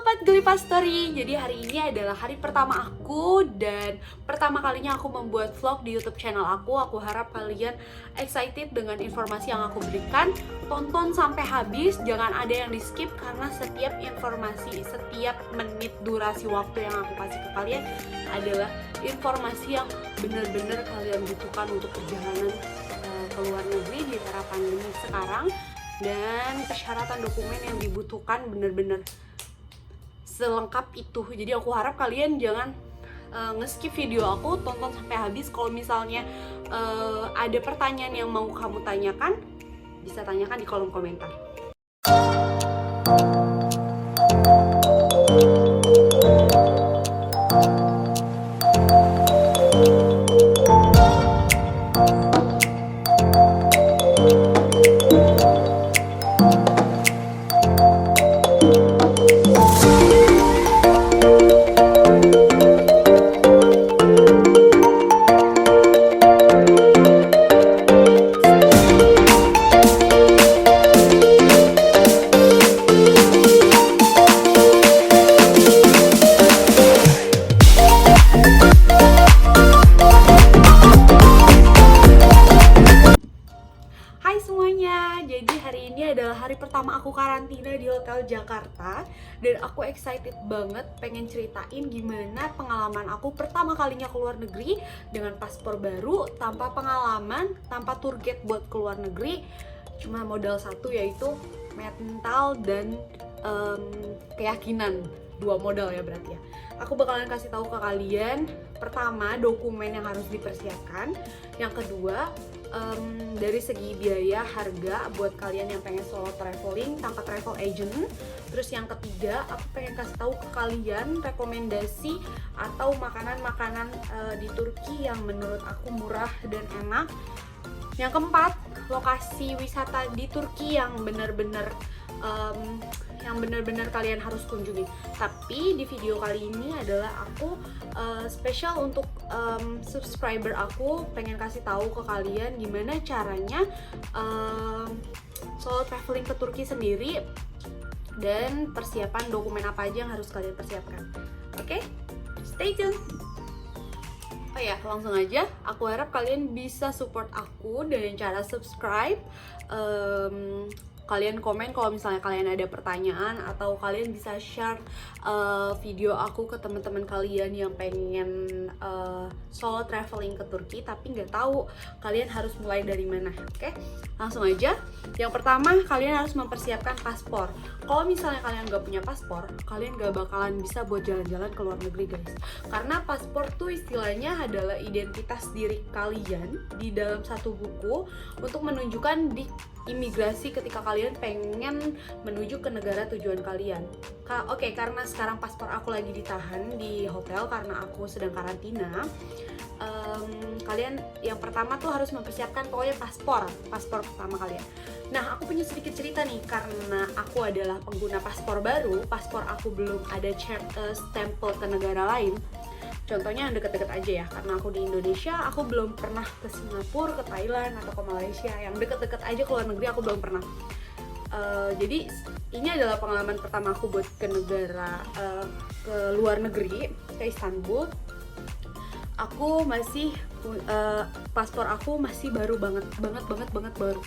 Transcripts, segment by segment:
Sobat Gelipas Story. Jadi hari ini adalah hari pertama aku dan pertama kalinya aku membuat vlog di YouTube channel aku. Aku harap kalian excited dengan informasi yang aku berikan. Tonton sampai habis, jangan ada yang di skip karena setiap informasi, setiap menit durasi waktu yang aku kasih ke kalian adalah informasi yang benar-benar kalian butuhkan untuk perjalanan ke luar negeri di era pandemi sekarang. Dan persyaratan dokumen yang dibutuhkan benar-benar selengkap itu. Jadi aku harap kalian jangan nge-skip video aku, tonton sampai habis. Kalau misalnya ada pertanyaan yang mau kamu tanyakan, bisa tanyakan di kolom komentar. Hai semuanya, jadi hari ini adalah hari pertama aku karantina di Hotel Jakarta. Dan aku excited banget pengen ceritain gimana pengalaman aku pertama kalinya ke luar negeri dengan paspor baru, tanpa pengalaman, tanpa tour guide buat ke luar negeri. Cuma modal satu, yaitu mental dan keyakinan. Dua modal ya berarti ya. Aku bakalan kasih tahu ke kalian, pertama dokumen yang harus dipersiapkan, yang kedua dari segi biaya harga buat kalian yang pengen solo traveling tanpa travel agent. Terus yang ketiga, aku pengen kasih tahu ke kalian rekomendasi atau makanan-makanan di Turki yang menurut aku murah dan enak. Yang keempat, lokasi wisata di Turki yang benar-benar kalian harus kunjungi. Tapi di video kali ini adalah aku spesial untuk subscriber aku, pengen kasih tahu ke kalian gimana caranya solo traveling ke Turki sendiri dan persiapan dokumen apa aja yang harus kalian persiapkan. Oke? Stay tune. Oh ya, langsung aja. Aku harap kalian bisa support aku dengan cara subscribe. Kalian komen kalau misalnya kalian ada pertanyaan, atau kalian bisa share video aku ke teman-teman kalian yang pengen solo traveling ke Turki tapi nggak tahu kalian harus mulai dari mana. Oke, langsung aja. Yang pertama, kalian harus mempersiapkan paspor. Kalau misalnya kalian nggak punya paspor, kalian nggak bakalan bisa buat jalan-jalan ke luar negeri, guys. Karena paspor tuh istilahnya adalah identitas diri kalian di dalam satu buku untuk menunjukkan di imigrasi ketika kalian pengen menuju ke negara tujuan kalian. Oke, karena sekarang paspor aku lagi ditahan di hotel karena aku sedang karantina. Kalian yang pertama tuh harus mempersiapkan pokoknya paspor pertama kalian. Nah, aku punya sedikit cerita nih, karena aku adalah pengguna paspor baru. Paspor aku belum ada stempel ke negara lain. Contohnya yang deket-deket aja ya, karena aku di Indonesia, aku belum pernah ke Singapura, ke Thailand, atau ke Malaysia. Yang deket-deket aja ke luar negeri aku belum pernah. Jadi ini adalah pengalaman pertama aku buat ke luar negeri, ke Istanbul. Aku masih paspor aku masih baru banget baru.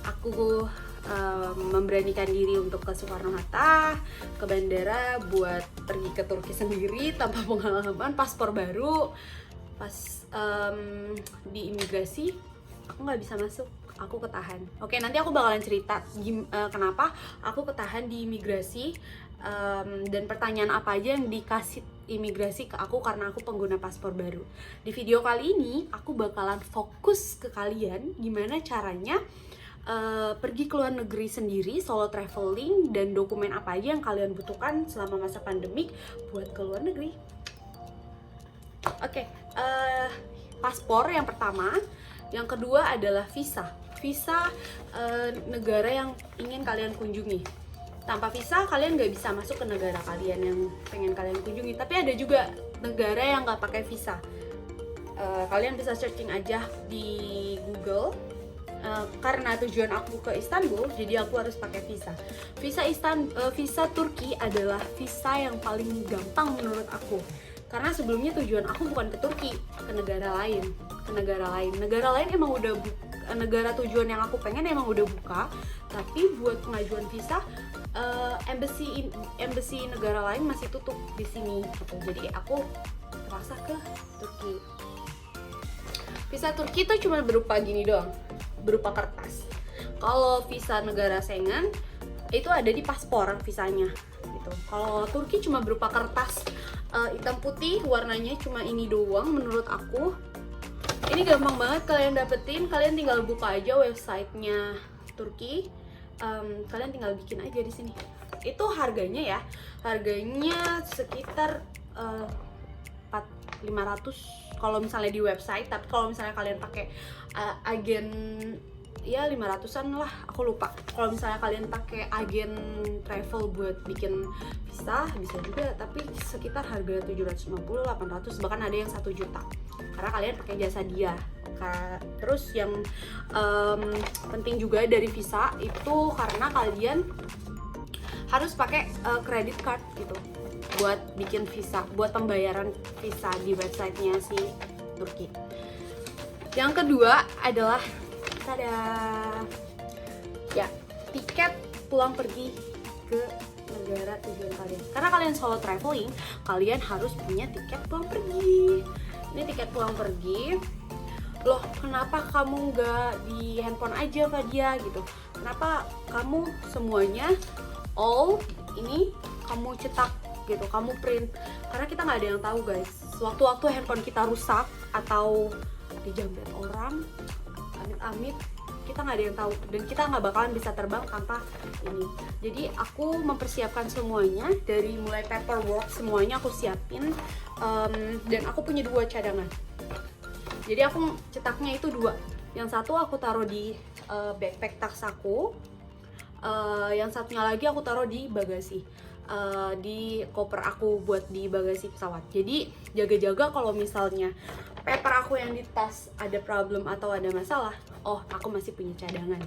Aku memberanikan diri untuk ke Soekarno-Hatta, ke bandara buat pergi ke Turki sendiri tanpa pengalaman, paspor baru. Pas di imigrasi aku nggak bisa masuk, aku ketahan. Oke, nanti aku bakalan cerita kenapa aku ketahan di imigrasi, dan pertanyaan apa aja yang dikasih imigrasi ke aku karena aku pengguna paspor baru. Di video kali ini aku bakalan fokus ke kalian gimana caranya pergi ke luar negeri sendiri, solo traveling, dan dokumen apa aja yang kalian butuhkan selama masa pandemik buat ke luar negeri. Oke, paspor yang pertama. Yang kedua adalah visa negara yang ingin kalian kunjungi. Tanpa visa kalian nggak bisa masuk ke negara kalian yang pengen kalian kunjungi. Tapi ada juga negara yang nggak pakai visa. Kalian bisa searching aja di Google karena tujuan aku ke Istanbul, jadi aku harus pakai visa. Visa Turki adalah visa yang paling gampang menurut aku. Karena sebelumnya tujuan aku bukan ke Turki, ke negara lain. Negara lain emang udah negara tujuan yang aku pengen emang udah buka, tapi buat pengajuan visa embassy negara lain masih tutup di sini gitu. Jadi aku terpaksa ke Turki. Visa Turki itu cuma berupa gini doang, berupa kertas. Kalau visa negara Schengen itu ada di paspor visanya gitu. Kalau Turki cuma berupa kertas hitam putih, warnanya cuma ini doang menurut aku. Ini gampang banget kalian dapetin, kalian tinggal buka aja websitenya Turki. Kalian tinggal bikin aja di sini. Itu harganya sekitar 500 kalau misalnya di website, tapi kalau misalnya kalian pakai agen ya 500-an lah, aku lupa. Kalau misalnya kalian pakai agen travel buat bikin visa bisa juga, tapi sekitar harga 750, 800, bahkan ada yang 1 juta. Karena kalian pakai jasa dia. Terus yang penting juga dari visa itu karena kalian harus pakai credit card gitu buat bikin visa, buat pembayaran visa di websitenya si Turki. Yang kedua adalah ya, tiket pulang pergi ke negara tujuan kalian. Karena kalian solo traveling, kalian harus punya tiket pulang pergi. Ini tiket pulang pergi. Loh, kenapa kamu nggak di handphone aja, Fadia gitu? Kenapa kamu semuanya ini kamu cetak gitu, kamu print? Karena kita nggak ada yang tahu guys. Sewaktu-waktu handphone kita rusak atau dijamret orang, amit-amit, kita nggak ada yang tahu, dan kita nggak bakalan bisa terbang tanpa ini. Jadi aku mempersiapkan semuanya, dari mulai paperwork semuanya aku siapin, dan aku punya 2 cadangan. Jadi aku cetaknya itu 2. Yang satu aku taruh di backpack tas aku, yang satunya lagi aku taruh di bagasi, di koper aku buat di bagasi pesawat. Jadi jaga-jaga kalau misalnya paper aku yang di tas ada problem atau ada masalah, aku masih punya cadangan.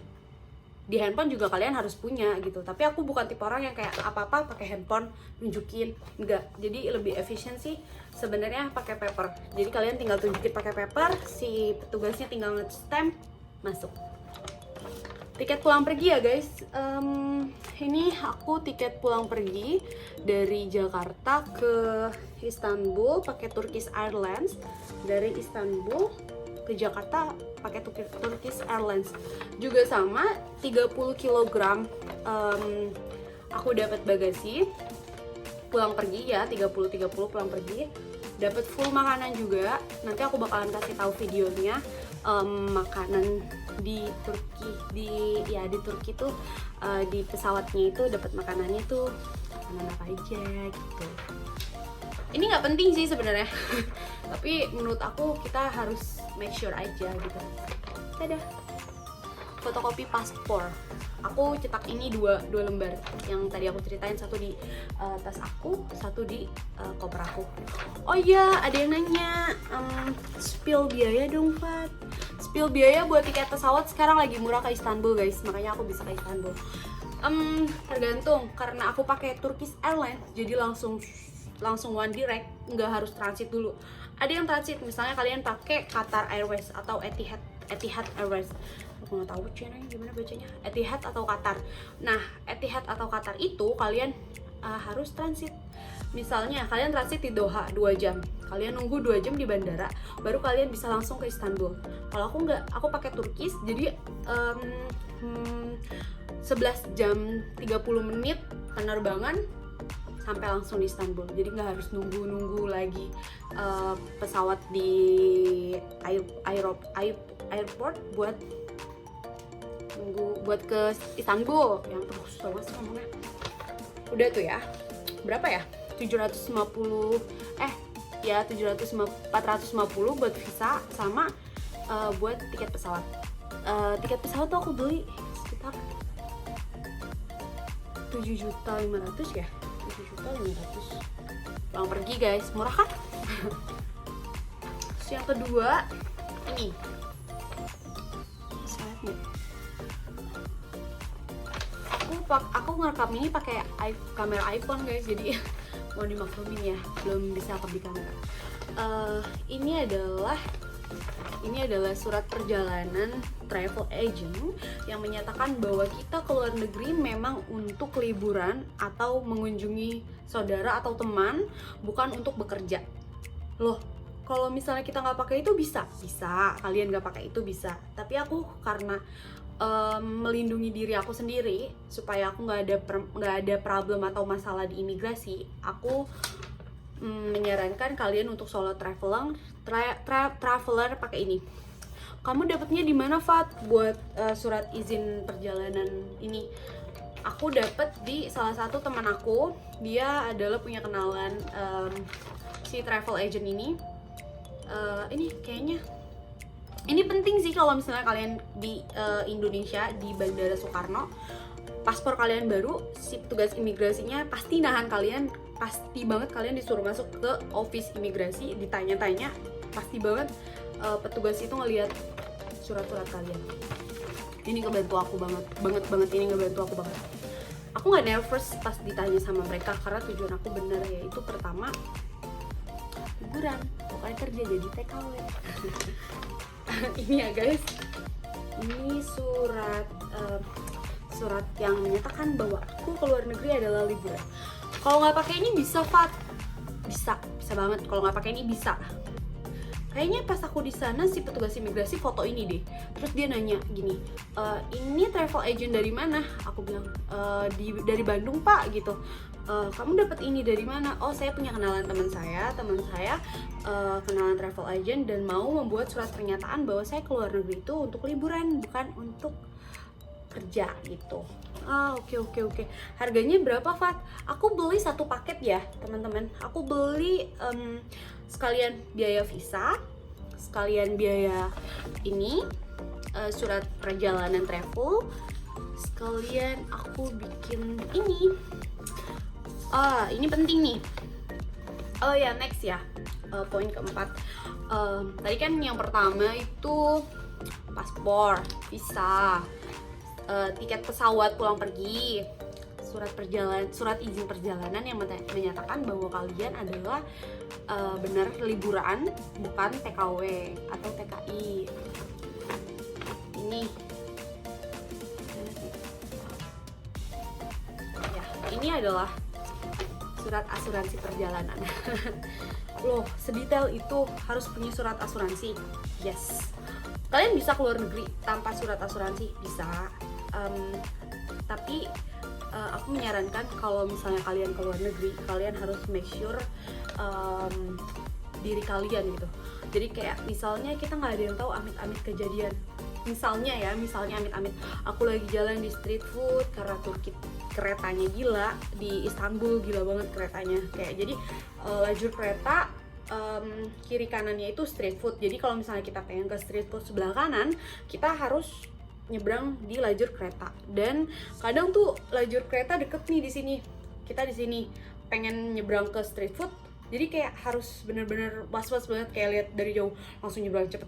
Di handphone juga kalian harus punya gitu, tapi aku bukan tipe orang yang kayak apa-apa pakai handphone nunjukin, enggak. Jadi lebih efisien sih sebenarnya pakai paper. Jadi kalian tinggal tunjukin pakai paper, si petugasnya tinggal nge-stamp, masuk. Tiket pulang pergi ya guys, ini aku tiket pulang pergi dari Jakarta ke Istanbul pakai Turkish Airlines, dari Istanbul ke Jakarta pakai Turkish Airlines juga sama 30 kg. Aku dapat bagasi pulang pergi ya, 30 pulang pergi, dapat full makanan juga. Nanti aku bakalan kasih tahu videonya. Makanan di Turki, di Turki tuh di pesawatnya itu dapat makanannya tuh makanan apa aja gitu. Ini nggak penting sih sebenarnya, tapi menurut aku kita harus make sure aja gitu. Dadah. Fotokopi paspor. Aku cetak ini 2 lembar. Yang tadi aku ceritain, satu di tas aku, satu di koper aku. Oh iya, ada yang nanya, spill biaya dong, Fat. Spill biaya buat tiket pesawat sekarang lagi murah ke Istanbul, guys. Makanya aku bisa ke Istanbul. Tergantung, karena aku pakai Turkish Airlines, jadi langsung one direct, nggak harus transit dulu. Ada yang transit, misalnya kalian pakai Qatar Airways atau Etihad Airways. Aku nggak tahu channelnya gimana bacanya, Etihad atau Qatar. Nah, Etihad atau Qatar itu kalian harus transit. Misalnya kalian transit di Doha 2 jam, kalian nunggu 2 jam di bandara, baru kalian bisa langsung ke Istanbul. Kalau aku nggak, aku pakai Turkish, jadi 11 jam 30 menit penerbangan sampai langsung di Istanbul. Jadi nggak harus nunggu lagi pesawat di airport buat ke Istanbul. Yang terus terus ngomongnya udah tuh ya, berapa ya, 450 buat visa sama buat tiket pesawat. Tiket pesawat tuh aku beli sekitar 7.500.000 ya, 7.500.000. Pulang pergi guys, murah kan? Terus yang kedua ini nih. Aku ngerekam ini pakai kamera iPhone guys, jadi mau dimaklumin ya, belum bisa di kamera. Ini adalah surat perjalanan travel agent yang menyatakan bahwa kita keluar negeri memang untuk liburan atau mengunjungi saudara atau teman, bukan untuk bekerja. Loh, kalau misalnya kita nggak pakai itu bisa, kalian nggak pakai itu bisa. Tapi aku karena melindungi diri aku sendiri supaya aku nggak ada problem atau masalah di imigrasi, aku menyarankan kalian untuk solo traveler pakai ini. Kamu dapatnya di mana, Fat? Buat surat izin perjalanan ini, aku dapat di salah satu teman aku. Dia adalah punya kenalan si travel agent ini. Ini kayaknya ini penting sih kalau misalnya kalian di Indonesia di Bandara Soekarno, paspor kalian baru, si petugas imigrasinya pasti nahan kalian, pasti banget kalian disuruh masuk ke office imigrasi, ditanya-tanya, pasti banget petugas itu ngelihat surat-surat kalian. Ini ngebantu aku banget ini ngebantu aku banget. Aku nggak nervous pas ditanya sama mereka karena tujuan aku bener, yaitu pertama liburan, bukan kerja jadi TKW. Ini ya guys, ini surat yang menyatakan bahwa aku keluar negeri adalah liburan. Kalau nggak pakai ini bisa, Fat? Bisa banget. Kalau nggak pakai ini bisa. Kayaknya pas aku di sana si petugas imigrasi foto ini deh. Terus dia nanya gini, ini travel agent dari mana? Aku bilang dari Bandung, Pak, gitu. Kamu dapat ini dari mana? Oh, saya punya kenalan teman saya kenalan travel agent dan mau membuat surat pernyataan bahwa saya keluar negeri itu untuk liburan, bukan untuk kerja gitu. Oke. Harganya berapa, Fat? Aku beli satu paket ya, teman-teman. Aku beli sekalian biaya visa, sekalian biaya ini surat perjalanan travel, sekalian aku bikin ini. Ini penting nih. Oh ya, next ya. Poin keempat. Tadi kan yang pertama itu paspor, visa, tiket pesawat pulang pergi, surat izin perjalanan yang menyatakan bahwa kalian adalah benar liburan, bukan TKW atau TKI. Ini ya, ini adalah surat asuransi perjalanan. Loh, sedetail itu harus punya surat asuransi? Yes. Kalian bisa keluar negeri tanpa surat asuransi? Bisa. Tapi aku menyarankan kalau misalnya kalian keluar negeri, kalian harus make sure diri kalian gitu. Jadi kayak misalnya kita nggak ada yang tahu amit-amit kejadian. Misalnya amit-amit aku lagi jalan di street food karena Turki keretanya gila, di Istanbul gila banget keretanya. Kayak jadi lajur kereta kiri kanannya itu street food. Jadi kalau misalnya kita pengen ke street food sebelah kanan, kita harus nyebrang di lajur kereta. Dan kadang tuh lajur kereta deket nih di sini. Kita di sini pengen nyebrang ke street food, jadi kayak harus bener-bener was-was banget, kayak lihat dari jauh langsung nyebrang cepet.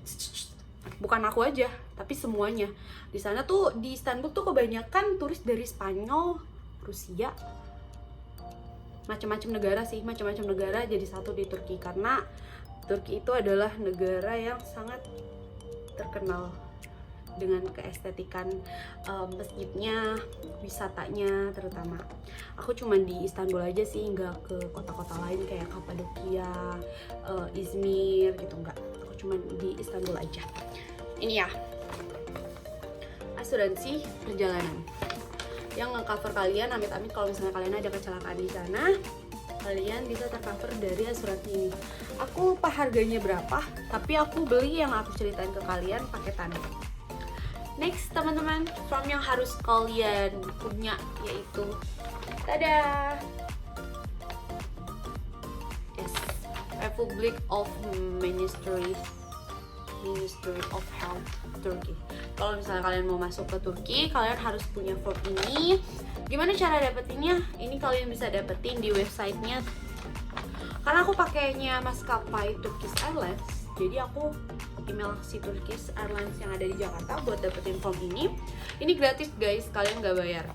Bukan aku aja, tapi semuanya. Di sana tuh di Istanbul tuh kebanyakan turis dari Spanyol, Rusia, macam-macam negara jadi satu di Turki, karena Turki itu adalah negara yang sangat terkenal dengan keestetikan masjidnya, wisatanya terutama. Aku cuma di Istanbul aja sih, nggak ke kota-kota lain kayak Kapadokia, Izmir gitu, nggak. Aku cuma di Istanbul aja. Ini ya, asuransi perjalanan yang nge-cover kalian amit-amit kalau misalnya kalian ada kecelakaan di sana, kalian bisa tercover dari asuransi ini. Aku lupa harganya berapa, tapi aku beli yang aku ceritain ke kalian paketan. Next teman-teman, form yang harus kalian punya yaitu tada! Yes, Republic of Ministry of Health Turkey. Kalau misalnya kalian mau masuk ke Turki, kalian harus punya form ini. Gimana cara dapetinnya? Ini kalian bisa dapetin di websitenya. Karena aku pakainya maskapai Turkish Airlines, jadi aku email si Turkish Airlines yang ada di Jakarta buat dapetin form ini. Ini gratis guys, kalian nggak bayar.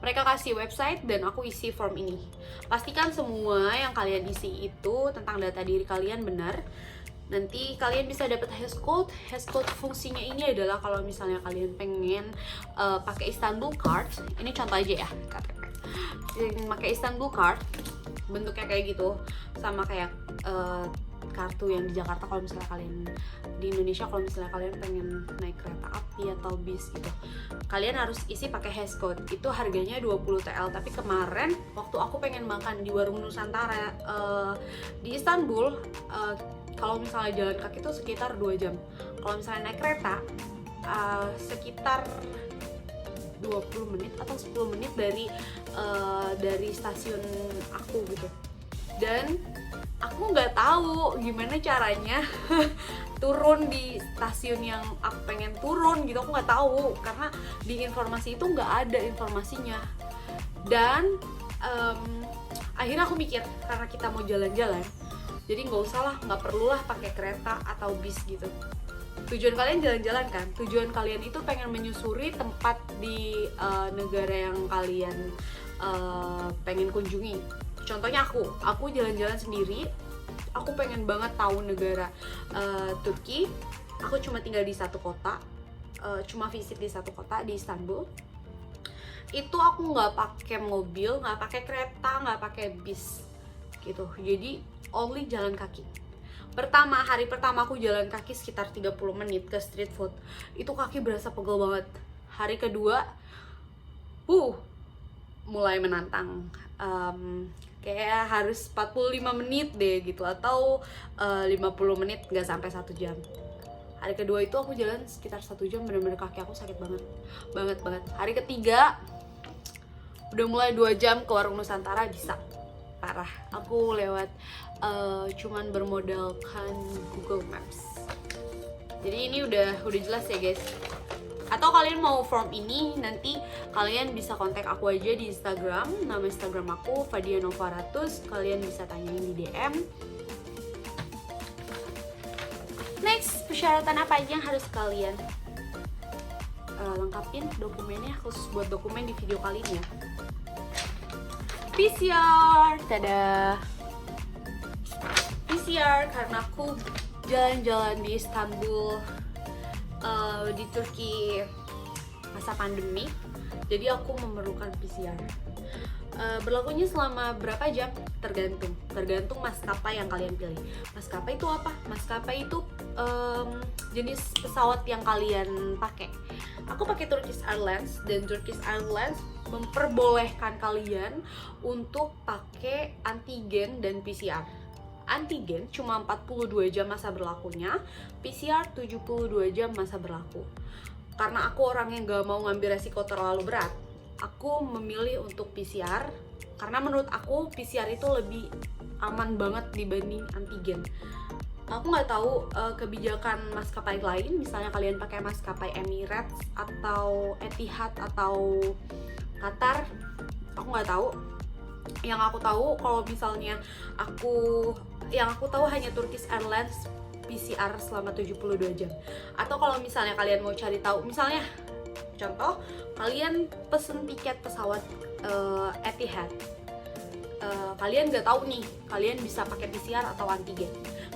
Mereka kasih website dan aku isi form ini. Pastikan semua yang kalian isi itu tentang data diri kalian benar. Nanti kalian bisa dapat hashcode. Hashcode fungsinya ini adalah kalau misalnya kalian pengen pakai Istanbul Card. Ini contoh aja ya, pakai Istanbul Card bentuknya kayak gitu, sama kayak kartu yang di Jakarta. Kalau misalnya kalian di Indonesia, kalau misalnya kalian pengen naik kereta api atau bis gitu, kalian harus isi pakai hashcode. Itu harganya 20 TL. Tapi kemarin waktu aku pengen makan di warung Nusantara di Istanbul, kalau misalnya jalan kaki itu sekitar 2 jam. Kalau misalnya naik kereta sekitar 20 menit atau 10 menit dari stasiun aku gitu. Dan aku nggak tahu gimana caranya turun di stasiun yang aku pengen turun gitu. Aku nggak tahu karena di informasi itu nggak ada informasinya. Dan akhirnya aku mikir, karena kita mau jalan-jalan, jadi nggak usah lah, nggak perlulah pakai kereta atau bis gitu. Tujuan kalian jalan-jalan kan, tujuan kalian itu pengen menyusuri tempat di negara yang kalian pengen kunjungi. Contohnya aku jalan-jalan sendiri, aku pengen banget tahu negara Turki. Aku cuma tinggal di satu kota, cuma visit di satu kota di Istanbul. Itu aku nggak pakai mobil, nggak pakai kereta, nggak pakai bis gitu. Jadi only jalan kaki. Hari pertama aku jalan kaki sekitar 30 menit ke street food. Itu kaki berasa pegel banget. Hari kedua, mulai menantang. Kayak harus 45 menit deh gitu, atau 50 menit, nggak sampai 1 jam. Hari kedua itu aku jalan sekitar 1 jam, bener-bener kaki aku sakit banget. Hari ketiga udah mulai 2 jam ke warung Nusantara, bisa. Parah, aku lewat cuman bermodalkan Google Maps. Jadi ini udah jelas ya guys. Atau kalian mau form ini, nanti kalian bisa kontak aku aja di Instagram. Nama Instagram aku Fadia Novaratus. Kalian bisa tanyain di DM. Next, persyaratan apa aja yang harus kalian lengkapin dokumennya, khusus buat dokumen di video kali ini ya. PCR, tada. PCR karena aku jalan-jalan di Istanbul, di Turki masa pandemi, jadi aku memerlukan PCR. Berlakunya selama berapa jam? Tergantung maskapai yang kalian pilih. Maskapai itu apa? Maskapai itu jenis pesawat yang kalian pakai. Aku pakai Turkish Airlines, dan Turkish Airlines memperbolehkan kalian untuk pakai antigen dan PCR. Antigen cuma 42 jam masa berlakunya, PCR 72 jam masa berlaku. Karena aku orang yang gak mau ngambil resiko terlalu berat, aku memilih untuk PCR. Karena menurut aku PCR itu lebih aman banget dibanding antigen. Aku nggak tahu kebijakan maskapai lain, misalnya kalian pakai maskapai Emirates atau Etihad atau Qatar, aku nggak tahu. Yang aku tahu, kalau misalnya yang aku tahu hanya Turkish Airlines PCR selama 72 jam. Atau kalau misalnya kalian mau cari tahu, misalnya contoh, kalian pesen tiket pesawat Etihad, kalian nggak tahu nih, kalian bisa pakai PCR atau antigen.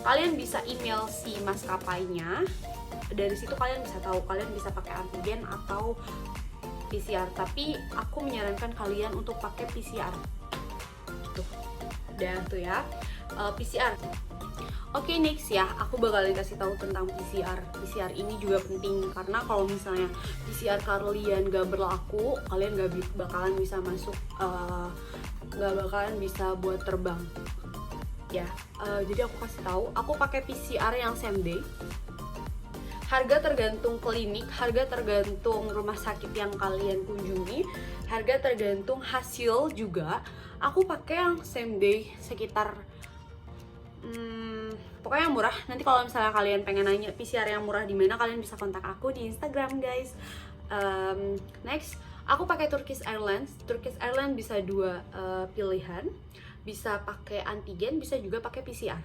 Kalian bisa email si maskapainya, dari situ kalian bisa tahu kalian bisa pakai antigen atau PCR. Tapi aku menyarankan kalian untuk pakai PCR. Tuh, udah tuh ya, PCR. Oke, next ya, aku bakalan kasih tahu tentang PCR. PCR ini juga penting karena kalau misalnya PCR kalian gak berlaku, kalian gak bakalan bisa masuk, gak bakalan bisa buat terbang. Ya, jadi aku kasih tahu, aku pakai PCR yang same day. Harga tergantung klinik, harga tergantung rumah sakit yang kalian kunjungi, harga tergantung hasil juga. Aku pakai yang same day sekitar pokoknya yang murah. Nanti kalau misalnya kalian pengen nanya PCR yang murah di mana, kalian bisa kontak aku di Instagram guys. Next, aku pakai Turkish Airlines. Turkish Airlines bisa 2 pilihan, bisa pakai antigen, bisa juga pakai PCR.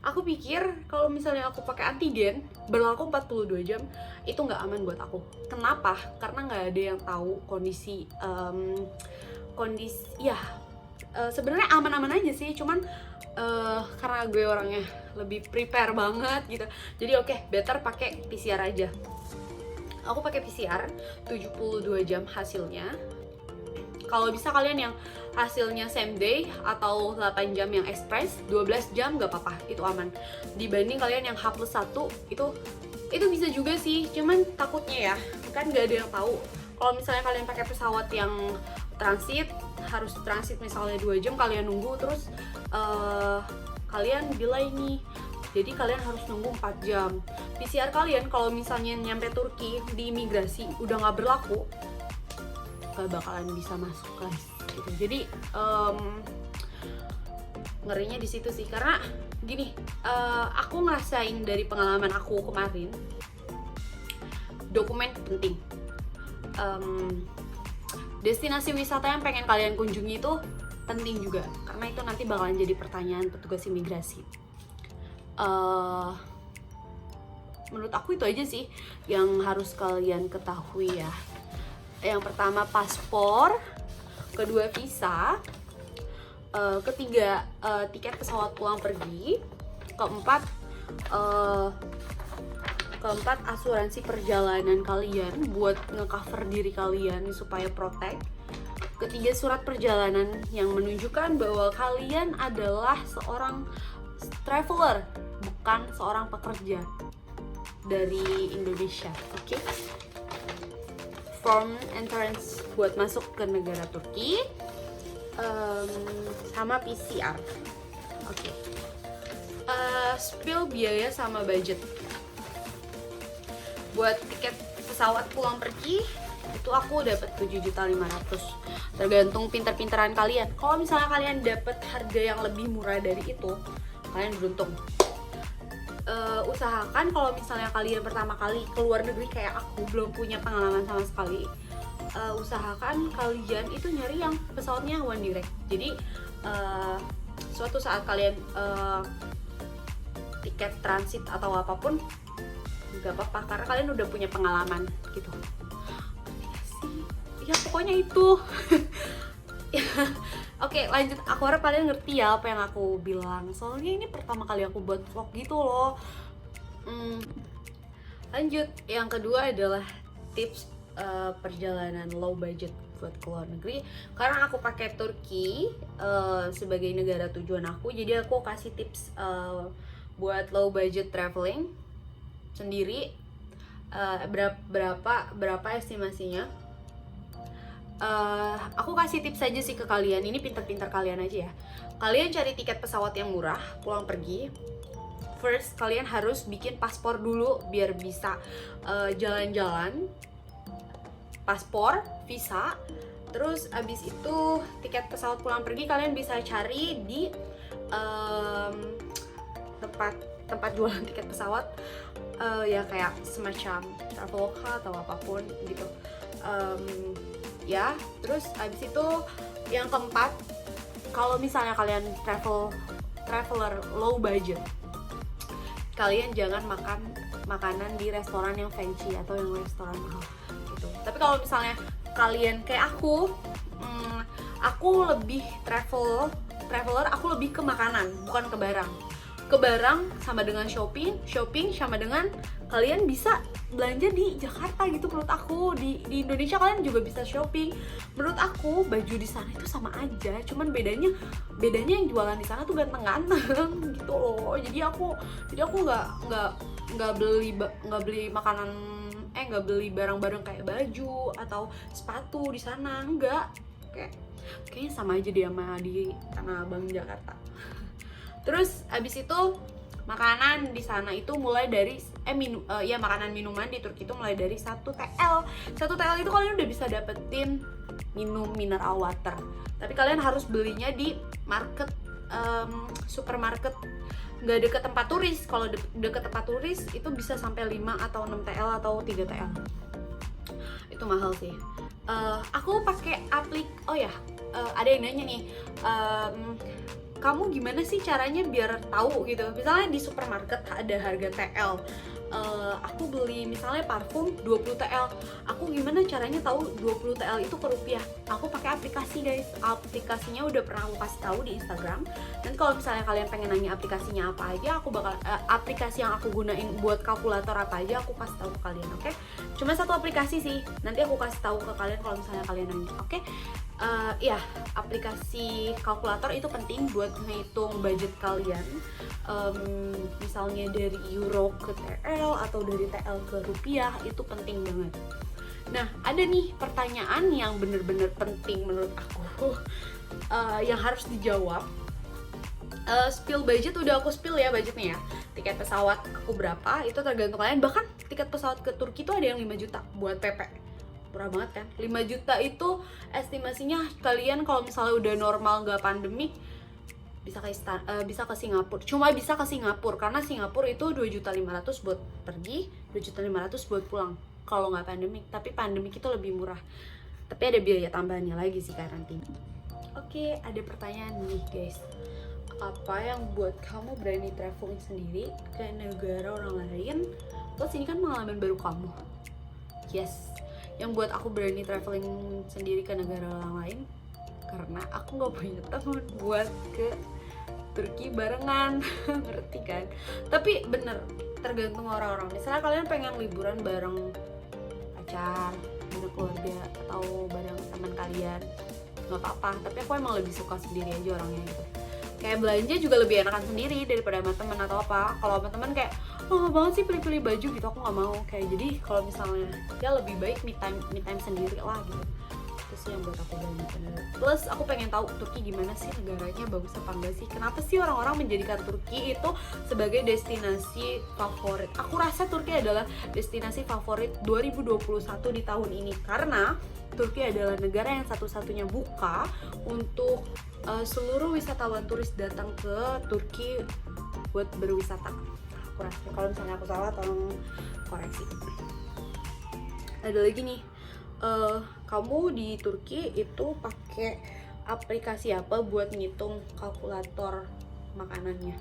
Aku pikir kalau misalnya aku pakai antigen berlaku 42 jam, itu nggak aman buat aku. Kenapa? Karena nggak ada yang tahu kondisi ya, sebenarnya aman-aman aja sih, cuman karena gue orangnya lebih prepare banget gitu, jadi oke, better pakai PCR aja. Aku pakai PCR 72 jam hasilnya. Kalau bisa kalian yang hasilnya same day atau 8 jam yang express, 12 jam gak apa-apa, itu aman. Dibanding kalian yang H+1, itu bisa juga sih, cuman takutnya ya, kan gak ada yang tahu. Kalau misalnya kalian pakai pesawat yang transit, harus transit misalnya 2 jam, kalian nunggu, terus kalian delay nih, jadi kalian harus nunggu 4 jam. PCR kalian kalau misalnya nyampe Turki di imigrasi udah nggak berlaku, gak bakalan bisa masuk guys gitu. Jadi ngerinya di situ sih, karena gini, aku ngerasain dari pengalaman aku kemarin, dokumen penting. Destinasi wisata yang pengen kalian kunjungi itu penting juga, karena itu nanti bakalan jadi pertanyaan petugas imigrasi. Menurut aku itu aja sih yang harus kalian ketahui ya. Yang pertama paspor, kedua visa, ketiga tiket pesawat pulang pergi, keempat asuransi perjalanan kalian buat ngecover diri kalian supaya protect. Ketiga, surat perjalanan yang menunjukkan bahwa kalian adalah seorang traveler, bukan seorang pekerja dari Indonesia. Oke? Form entrance buat masuk ke negara Turki, sama PCR. Oke. Spill biaya sama budget. Buat tiket pesawat pulang pergi itu aku dapat 7.500.000. Tergantung pinter-pinteran kalian. Kalau misalnya kalian dapat harga yang lebih murah dari itu, kalian beruntung. Usahakan kalau misalnya kalian pertama kali keluar negeri kayak aku, belum punya pengalaman sama sekali, usahakan kalian itu nyari yang pesawatnya one direct. Jadi suatu saat kalian tiket transit atau apapun nggak apa-apa, karena kalian udah punya pengalaman gitu. Ya pokoknya itu. Oke, lanjut. Aku harap kalian ngerti ya apa yang aku bilang, soalnya ini pertama kali aku buat vlog gitu loh. Lanjut, yang kedua adalah tips perjalanan low budget buat ke luar negeri. Karena aku pakai Turki sebagai negara tujuan aku, jadi aku kasih tips buat low budget traveling sendiri. Berapa estimasinya? Aku kasih tips aja sih ke kalian, ini pinter-pinter kalian aja ya. Kalian cari tiket pesawat yang murah pulang pergi. First, kalian harus bikin paspor dulu biar bisa jalan-jalan. Paspor, visa, terus abis itu tiket pesawat pulang pergi kalian bisa cari di tempat jualan tiket pesawat, ya kayak semacam Traveloka atau apapun gitu. Ya, terus abis itu yang keempat, kalau misalnya kalian traveler low budget, kalian jangan makan makanan di restoran yang fancy atau yang restoran mahal gitu. Tapi kalau misalnya kalian kayak aku lebih traveler, aku lebih ke makanan, bukan ke barang. Ke barang sama dengan shopping sama dengan kalian bisa belanja di Jakarta gitu. Menurut aku di Indonesia kalian juga bisa shopping. Menurut aku baju di sana itu sama aja, cuman bedanya yang jualan di sana tuh ganteng-ganteng gitu loh. Jadi aku nggak beli makanan, nggak beli barang-barang kayak baju atau sepatu di sana, enggak. Kayaknya sama aja dia sama di Tanah Abang Jakarta. Terus abis itu makanan di sana itu mulai dari makanan minuman di Turki itu mulai dari 1 TL. 1 TL itu kalian udah bisa dapetin minum mineral water. Tapi kalian harus belinya di market, supermarket, nggak deket tempat turis. Kalau deket tempat turis itu bisa sampai 5 atau 6 TL atau 3 TL. Itu mahal sih. Aku pakai ada yang nanya nih, kamu gimana sih caranya biar tahu gitu, misalnya di supermarket ada harga TL, aku beli misalnya parfum 20 TL, aku gimana caranya tahu 20 TL itu ke rupiah? Aku pakai aplikasi guys, aplikasinya udah pernah aku kasih tahu di Instagram. Dan kalau misalnya kalian pengen nanya aplikasinya apa aja, aku bakal aplikasi yang aku gunain buat kalkulator apa aja aku kasih tahu ke kalian, oke? Cuma satu aplikasi sih, nanti aku kasih tahu ke kalian kalau misalnya kalian nanya, oke? Ya, aplikasi kalkulator itu penting buat menghitung budget kalian, misalnya dari euro ke TL atau dari TL ke rupiah, itu penting banget. Nah, ada nih pertanyaan yang bener-bener penting menurut aku, yang harus dijawab. Spill budget udah aku spill ya budgetnya ya. Tiket pesawat aku berapa itu tergantung kalian. Bahkan tiket pesawat ke Turki itu ada yang 5 juta buat PP. Murah banget kan? 5 juta itu estimasinya kalian kalau misalnya udah normal nggak pandemik bisa ke Singapura. Cuma bisa ke Singapura karena Singapura itu 2.500.000 buat pergi, 2.500.000 buat pulang kalau nggak pandemik. Tapi pandemik itu lebih murah. Tapi ada biaya tambahannya lagi sih karantina. Oke, ada pertanyaan nih guys. Apa yang buat kamu berani traveling sendiri ke negara orang lain? Terus ini kan pengalaman baru kamu. Yes, yang buat aku berani traveling sendiri ke negara orang lain karena aku nggak punya teman buat ke Turki barengan. Ngerti kan? Tapi bener, tergantung orang-orang. Misalnya kalian pengen liburan bareng pacar, bareng keluarga, atau bareng teman kalian, nggak apa-apa. Tapi aku emang lebih suka sendiri aja orangnya gitu. Kayak belanja juga lebih enakan sendiri daripada sama teman atau apa. Kalau sama teman kayak lama banget sih pilih-pilih baju gitu, aku nggak mau. Kayak jadi kalau misalnya ya lebih baik me time sendiri lah gitu. Itu sih yang buat aku berani. Plus aku pengen tahu Turki gimana sih, negaranya bagus apa enggak sih? Kenapa sih orang-orang menjadikan Turki itu sebagai destinasi favorit? Aku rasa Turki adalah destinasi favorit 2021 di tahun ini karena Turki adalah negara yang satu-satunya buka untuk seluruh wisatawan turis datang ke Turki buat berwisata. Aku rasa kalau misalnya aku salah tolong koreksi. Ada lagi nih, kamu di Turki itu pakai aplikasi apa buat ngitung kalkulator makanannya?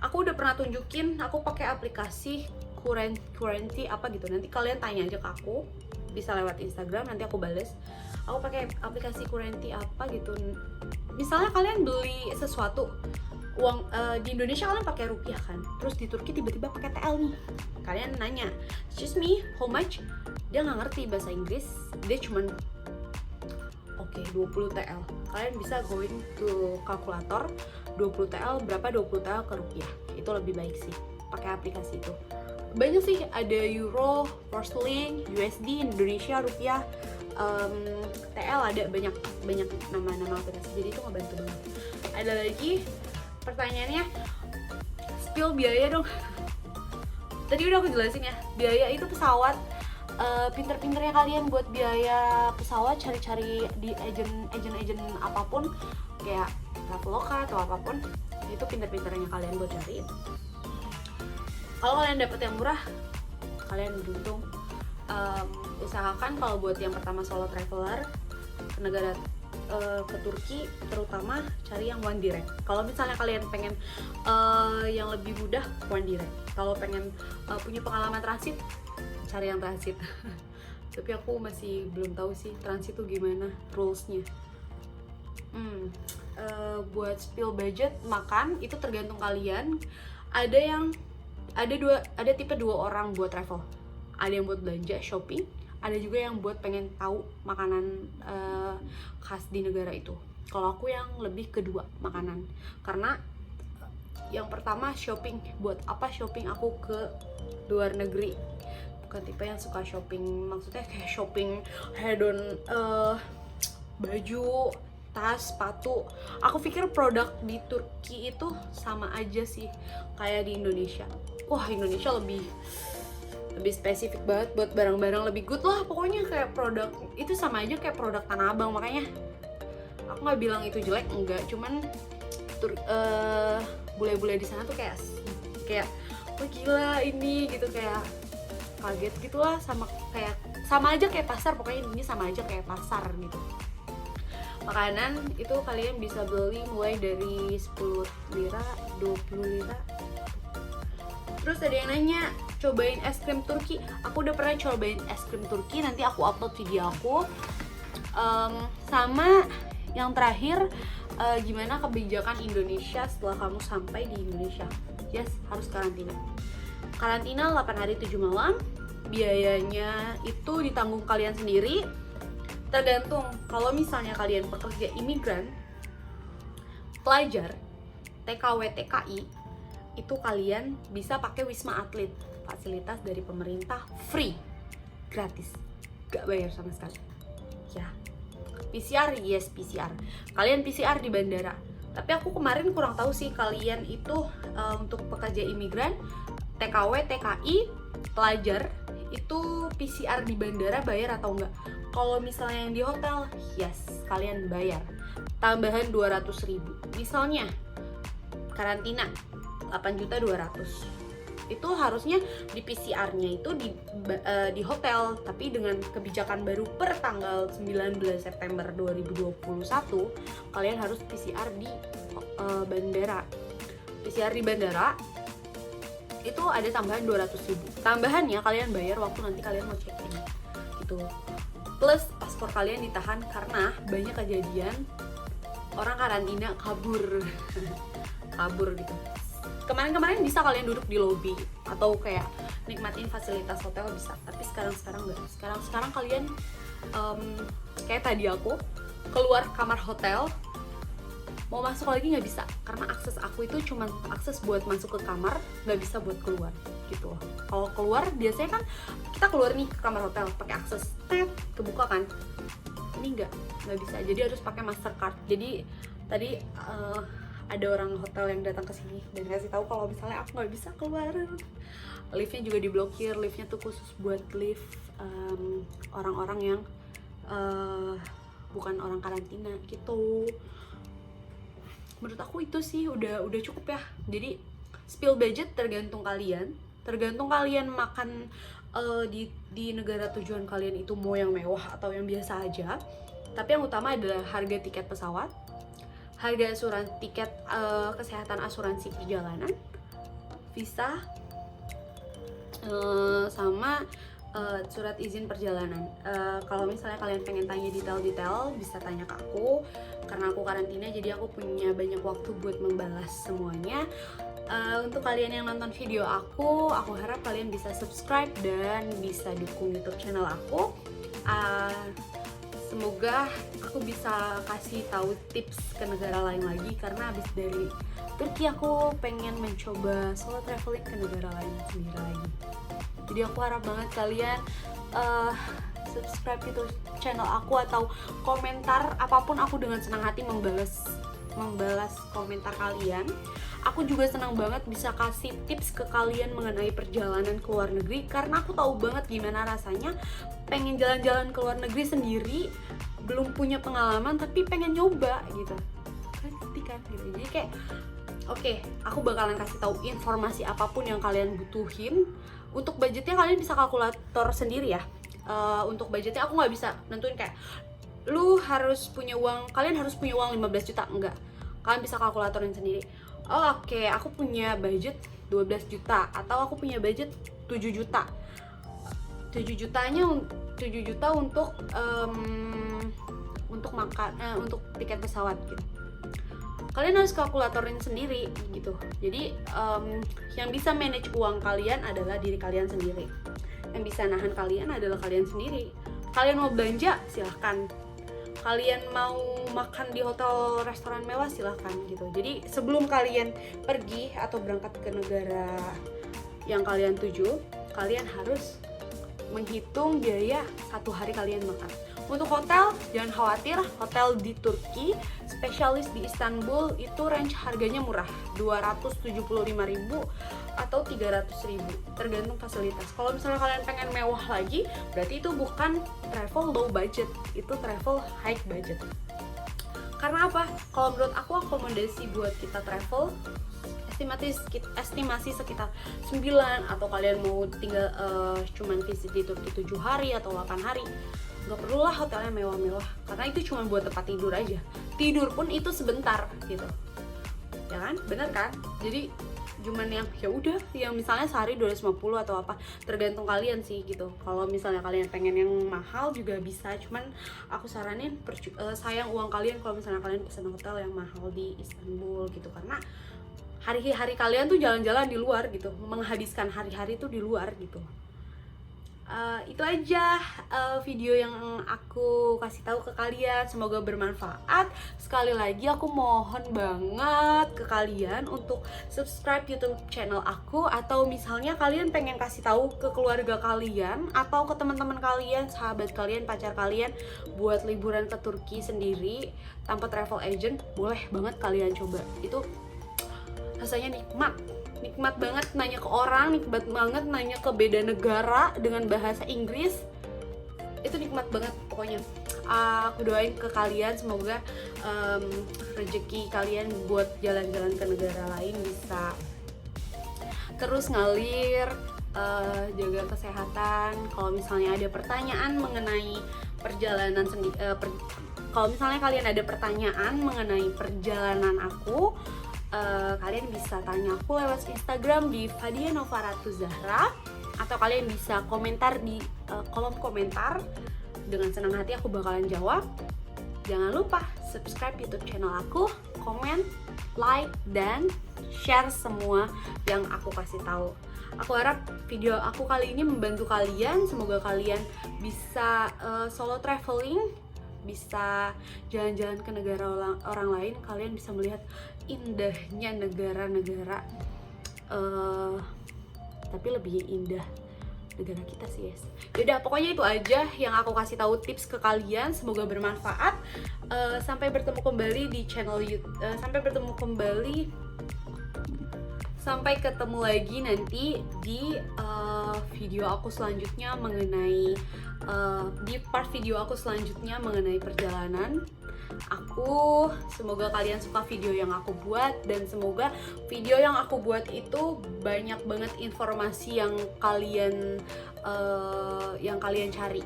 Aku udah pernah tunjukin, aku pakai aplikasi currency apa gitu. Nanti kalian tanya aja ke aku, bisa lewat Instagram, nanti aku bales. Aku pakai aplikasi currency apa gitu. Misalnya kalian beli sesuatu, uang di Indonesia kalian pakai rupiah kan, terus di Turki tiba-tiba pakai TL nih. Kalian nanya, excuse me, how much? Dia nggak ngerti bahasa Inggris, dia cuman oke, 20 TL. Kalian bisa going to kalkulator 20 TL berapa, 20 TL ke rupiah. Itu lebih baik sih pakai aplikasi itu. Banyak sih, ada euro, sterling, USD, Indonesia, rupiah, TL, ada banyak nama-nama aplikasi, jadi itu ngebantu banget. Ada lagi pertanyaannya, spill biaya dong. Tadi udah aku jelasin ya, biaya itu pesawat. Pinter-pinternya kalian buat biaya pesawat, cari-cari di agent apapun kayak Traveloka atau apapun, itu pinter-pinternya kalian buat cari. Kalau kalian dapet yang murah, kalian beruntung. Usahakan kalau buat yang pertama solo traveler ke negara ke Turki, terutama cari yang one direct. Kalau misalnya kalian pengen yang lebih mudah, one direct. Kalau pengen punya pengalaman transit, cari yang transit. Tapi aku masih belum tahu sih transit tuh gimana rulesnya. Buat spill budget makan itu tergantung kalian. Ada tipe dua orang buat travel. Ada yang buat belanja shopping, ada juga yang buat pengen tahu makanan khas di negara itu. Kalau aku yang lebih kedua, makanan. Karena yang pertama shopping. Buat apa shopping aku ke luar negeri? Bukan tipe yang suka shopping, maksudnya kayak shopping hedon, baju, tas, sepatu. Aku pikir produk di Turki itu sama aja sih kayak di Indonesia. Wah, Indonesia lebih spesifik banget buat barang-barang lebih good lah. Pokoknya kayak produk itu sama aja kayak produk Tanah Abang. Makanya aku nggak bilang itu jelek, enggak, cuman bule-bule di sana tuh kayak oh gila ini gitu, kayak kaget gitulah, sama aja kayak pasar. Pokoknya ini sama aja kayak pasar gitu. Makanan itu kalian bisa beli mulai dari 10 lira, 20 lira. Terus ada yang nanya, cobain es krim Turki. Aku udah pernah cobain es krim Turki, nanti aku upload video aku. Sama yang terakhir, gimana kebijakan Indonesia setelah kamu sampai di Indonesia? Yes, harus karantina. Karantina 8 hari 7 malam. Biayanya itu ditanggung kalian sendiri. Tergantung, kalau misalnya kalian pekerja imigran, pelajar, TKW, TKI, itu kalian bisa pakai Wisma Atlet, fasilitas dari pemerintah, free, gratis, gak bayar sama sekali. Ya, PCR, yes PCR. Kalian PCR di bandara. Tapi aku kemarin kurang tahu sih kalian itu untuk pekerja imigran, TKW, TKI, pelajar itu PCR di bandara bayar atau enggak? Kalau misalnya yang di hotel, yes, kalian bayar tambahan 200.000. Misalnya karantina 8.200.000, itu harusnya di PCR-nya itu di hotel, tapi dengan kebijakan baru per tanggal 19 September 2021 kalian harus PCR di bandara. PCR di bandara itu ada tambahan 200.000. Tambahannya kalian bayar waktu nanti kalian mau check-in gitu. Plus paspor kalian ditahan karena banyak kejadian orang karantina kabur kabur gitu. Kemarin-kemarin bisa kalian duduk di lobby atau kayak nikmatin fasilitas hotel bisa, tapi sekarang enggak. Sekarang kalian kayak tadi aku keluar kamar hotel mau masuk lagi nggak bisa, karena akses aku itu cuma akses buat masuk ke kamar, nggak bisa buat keluar gitu. Kalau keluar biasanya kan kita keluar nih ke kamar hotel pakai akses kebuka kan, ini nggak bisa, jadi harus pakai Mastercard. Jadi tadi ada orang hotel yang datang ke sini dan kasih tahu kalau misalnya aku nggak bisa keluar. Liftnya juga diblokir, liftnya tuh khusus buat lift orang-orang yang bukan orang karantina gitu. Menurut aku itu sih udah cukup ya. Jadi spill budget tergantung kalian makan di negara tujuan kalian itu mau yang mewah atau yang biasa aja. Tapi yang utama adalah harga tiket pesawat, harga tiket kesehatan, asuransi perjalanan, visa, sama surat izin perjalanan. Kalau misalnya kalian pengen tanya detail-detail bisa tanya ke aku, karena aku karantina jadi aku punya banyak waktu buat membalas semuanya. Untuk kalian yang nonton video aku harap kalian bisa subscribe dan bisa dukung YouTube channel aku. Semoga aku bisa kasih tahu tips ke negara lain lagi, karena abis dari Turki aku pengen mencoba solo traveling ke negara lain sendiri lagi. Jadi aku harap banget kalian subscribe YouTube channel aku atau komentar apapun, aku dengan senang hati membalas komentar kalian. Aku juga senang banget bisa kasih tips ke kalian mengenai perjalanan ke luar negeri, karena aku tahu banget gimana rasanya pengen jalan-jalan ke luar negeri sendiri, belum punya pengalaman tapi pengen nyoba gitu. Ngerti kan gitu. Jadi kayak oke, aku bakalan kasih tahu informasi apapun yang kalian butuhin. Untuk budgetnya kalian bisa kalkulator sendiri ya. Untuk budgetnya aku nggak bisa nentuin kayak kalian harus punya uang 15 juta, enggak. Kalian bisa kalkulatorin sendiri. Oke, aku punya budget 12 juta atau aku punya budget 7 juta. 7 juta untuk makan, untuk tiket pesawat gitu. Kalian harus kalkulatorin sendiri gitu. Jadi yang bisa manage uang kalian adalah diri kalian sendiri. Yang bisa nahan kalian adalah kalian sendiri. Kalian mau belanja, silahkan. Kalian mau makan di hotel restoran mewah, silahkan gitu. Jadi sebelum kalian pergi atau berangkat ke negara yang kalian tuju, kalian harus menghitung biaya satu hari kalian makan. Untuk hotel, jangan khawatir, hotel di Turki, spesialis di Istanbul itu range harganya murah, 275.000 atau 300.000, tergantung fasilitas. Kalau misalnya kalian pengen mewah lagi, berarti itu bukan travel low budget, itu travel high budget. Karena apa? Kalau menurut aku akomodasi buat kita travel estimasi sekitar 9, atau kalian mau tinggal cuman visit di Turki 7 hari atau 8 hari, nggak perlu lah hotelnya mewah-mewah, karena itu cuma buat tempat tidur aja. Tidur pun itu sebentar gitu, ya kan, bener kan? Jadi cuman yang ya udah, yang misalnya sehari 250 atau apa, tergantung kalian sih gitu. Kalau misalnya kalian pengen yang mahal juga bisa, cuman aku saranin sayang uang kalian kalau misalnya kalian pesan hotel yang mahal di Istanbul gitu, karena hari-hari kalian tuh jalan-jalan di luar gitu, menghabiskan hari-hari tuh di luar gitu. Itu aja video yang aku kasih tahu ke kalian, semoga bermanfaat. Sekali lagi aku mohon banget ke kalian untuk subscribe YouTube channel aku, atau misalnya kalian pengen kasih tahu ke keluarga kalian atau ke teman-teman kalian, sahabat kalian, pacar kalian buat liburan ke Turki sendiri tanpa travel agent, boleh banget kalian coba. Itu rasanya nikmat banget nanya ke orang, nikmat banget nanya ke beda negara dengan bahasa Inggris. Itu nikmat banget pokoknya. Aku doain ke kalian semoga rezeki kalian buat jalan-jalan ke negara lain bisa terus ngalir, jaga kesehatan. Kalau misalnya ada pertanyaan mengenai perjalanan kalau misalnya kalian ada pertanyaan mengenai perjalanan aku, kalian bisa tanya aku lewat Instagram di Fadia Nova Ratu Zahra, atau kalian bisa komentar di kolom komentar. Dengan senang hati aku bakalan jawab. Jangan lupa subscribe YouTube channel aku, komen, like, dan share semua yang aku kasih tahu. Aku harap video aku kali ini membantu kalian. Semoga kalian bisa solo traveling, bisa jalan-jalan ke negara orang lain. Kalian bisa melihat indahnya negara-negara, tapi lebih indah negara kita sih, guys. Yaudah, pokoknya itu aja yang aku kasih tahu tips ke kalian. Semoga bermanfaat. Sampai bertemu kembali di channel YouTube. Sampai ketemu lagi nanti di video aku selanjutnya mengenai di part video aku selanjutnya mengenai perjalanan aku. Semoga kalian suka video yang aku buat, dan semoga video yang aku buat itu banyak banget informasi yang kalian cari.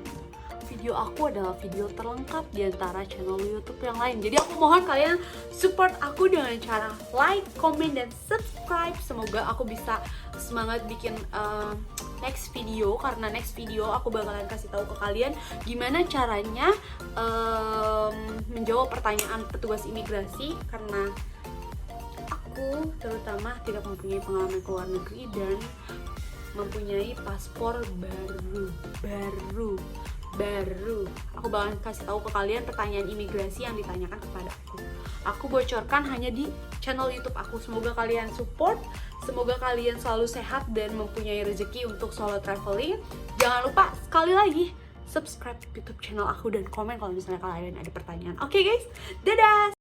Video aku adalah video terlengkap di antara channel YouTube yang lain. Jadi aku mohon kalian support aku dengan cara like, comment, dan subscribe. Semoga aku bisa semangat bikin next video, karena next video aku bakalan kasih tahu ke kalian gimana caranya menjawab pertanyaan petugas imigrasi, karena aku terutama tidak mempunyai pengalaman ke luar negeri dan mempunyai paspor baru. Aku bakalan kasih tahu ke kalian pertanyaan imigrasi yang ditanyakan kepada aku. Aku bocorkan hanya di channel YouTube aku. Semoga kalian support, semoga kalian selalu sehat dan mempunyai rezeki untuk solo traveling. Jangan lupa sekali lagi subscribe YouTube channel aku dan komen kalau misalnya kalian ada pertanyaan. Oke guys, dadah.